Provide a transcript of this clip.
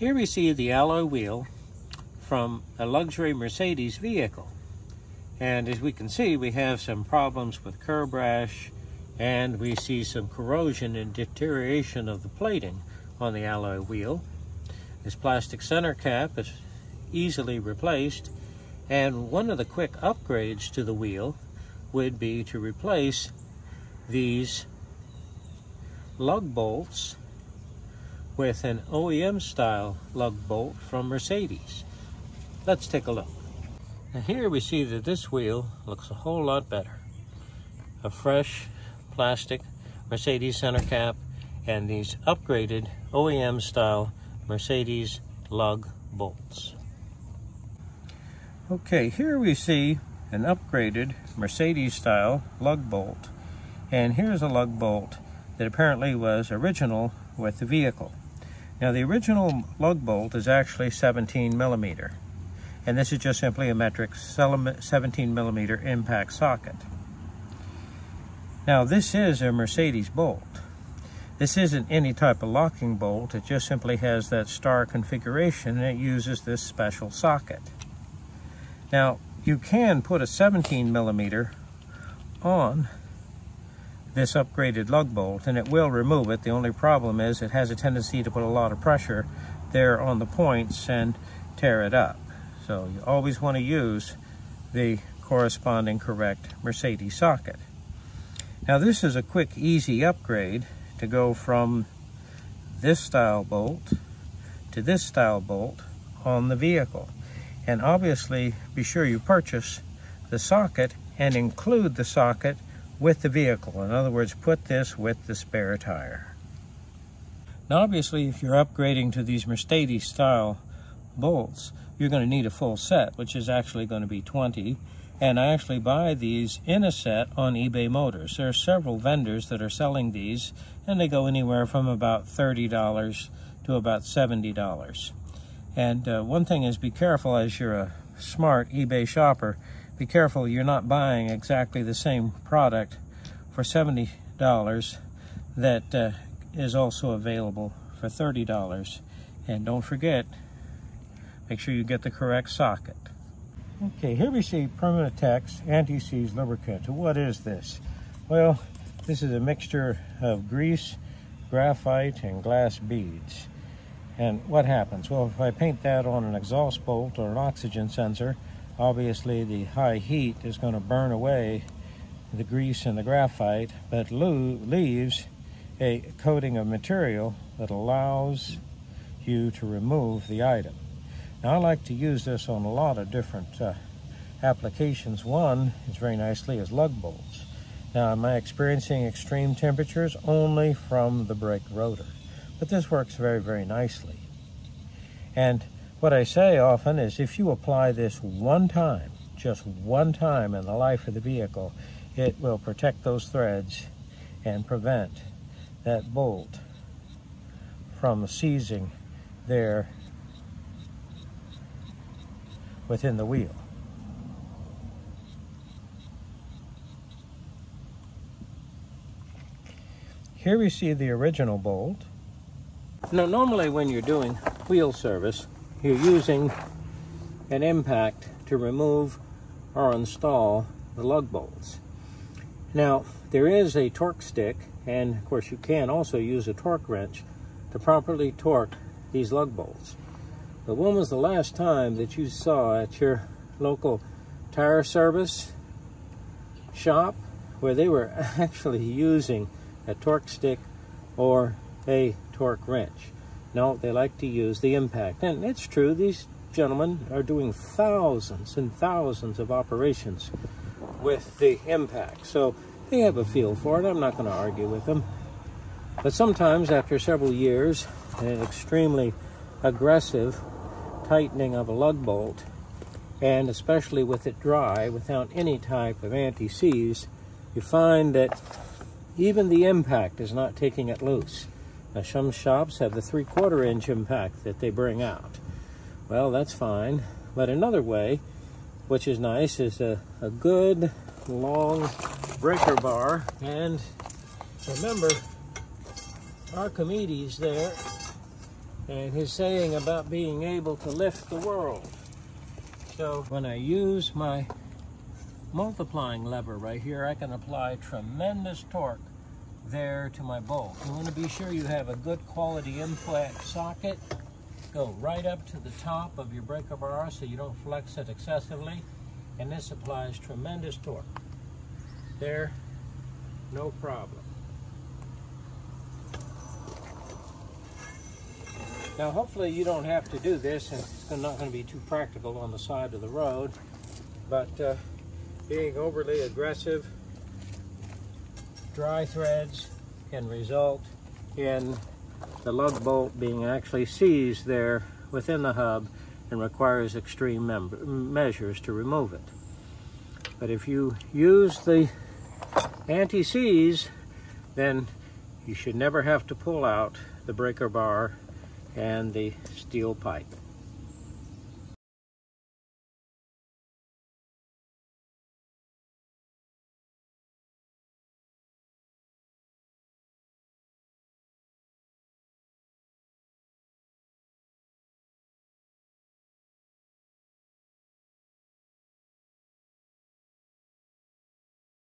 Here we see the alloy wheel from a luxury Mercedes vehicle. And as we can see, we have some problems with curb rash, and we see some corrosion and deterioration of the plating on the alloy wheel. This plastic center cap is easily replaced, and one of the quick upgrades to the wheel would be to replace these lug bolts with an OEM style lug bolt from Mercedes. Let's take a look. Now here we see that this wheel looks a whole lot better. A fresh plastic Mercedes center cap and these upgraded OEM style Mercedes lug bolts. Okay, here we see an upgraded Mercedes style lug bolt, and here's a lug bolt that apparently was original with the vehicle. Now the original lug bolt is actually 17 millimeter, and this is just simply a metric 17 millimeter impact socket. Now this is a Mercedes bolt. This isn't any type of locking bolt, it just simply has that star configuration and it uses this special socket. Now you can put a 17 millimeter on this upgraded lug bolt and it will remove it. The only problem is it has a tendency to put a lot of pressure there on the points and tear it up. So you always want to use the corresponding correct Mercedes socket. Now this is a quick, easy upgrade to go from this style bolt to this style bolt on the vehicle. And obviously be sure you purchase the socket and include the socket with the vehicle. In other words, put this with the spare tire. Now obviously if you're upgrading to these Mercedes style bolts, you're going to need a full set, which is actually going to be 20. And I actually buy these in a set on eBay Motors. There are several vendors that are selling these, and they go anywhere from about $30 to about $70. And one thing is, be careful as you're a smart eBay shopper, be careful you're not buying exactly the same product for $70 that is also available for $30. And don't forget, make sure you get the correct socket. Okay, here we see Permatex Anti-Seize lubricant. What is this? Well, this is a mixture of grease, graphite, and glass beads. And what happens? Well, if I paint that on an exhaust bolt or an oxygen sensor, obviously the high heat is going to burn away the grease and the graphite, but leaves a coating of material that allows you to remove the item. Now I like to use this on a lot of different applications. One is very nicely is lug bolts. Now am I experiencing extreme temperatures? Only from the brake rotor. But this works very, very nicely. And what I say often is if you apply this one time, just one time in the life of the vehicle, it will protect those threads and prevent that bolt from seizing there within the wheel. Here we see the original bolt. Now normally when you're doing wheel service, you're using an impact to remove or install the lug bolts. Now there is a torque stick, and of course you can also use a torque wrench to properly torque these lug bolts. But when was the last time that you saw at your local tire service shop where they were actually using a torque stick or a torque wrench? No, they like to use the impact. And it's true, these gentlemen are doing thousands and thousands of operations with the impact. So they have a feel for it. I'm not going to argue with them. But sometimes after several years, an extremely aggressive tightening of a lug bolt, and especially with it dry without any type of anti-seize, you find that even the impact is not taking it loose. Now some shops have the 3/4 inch impact that they bring out. Well, that's fine. But another way, which is nice, is a good long breaker bar. And remember, Archimedes there and his saying about being able to lift the world. So when I use my multiplying lever right here, I can apply tremendous torque there to my bolt. You want to be sure you have a good quality implant socket. Go right up to the top of your breaker bar so you don't flex it excessively, and this applies tremendous torque. There, no problem. Now hopefully you don't have to do this, and it's not going to be too practical on the side of the road, but being overly aggressive, dry threads can result in the lug bolt being actually seized there within the hub and requires extreme measures to remove it. But if you use the anti-seize, then you should never have to pull out the breaker bar and the steel pipe.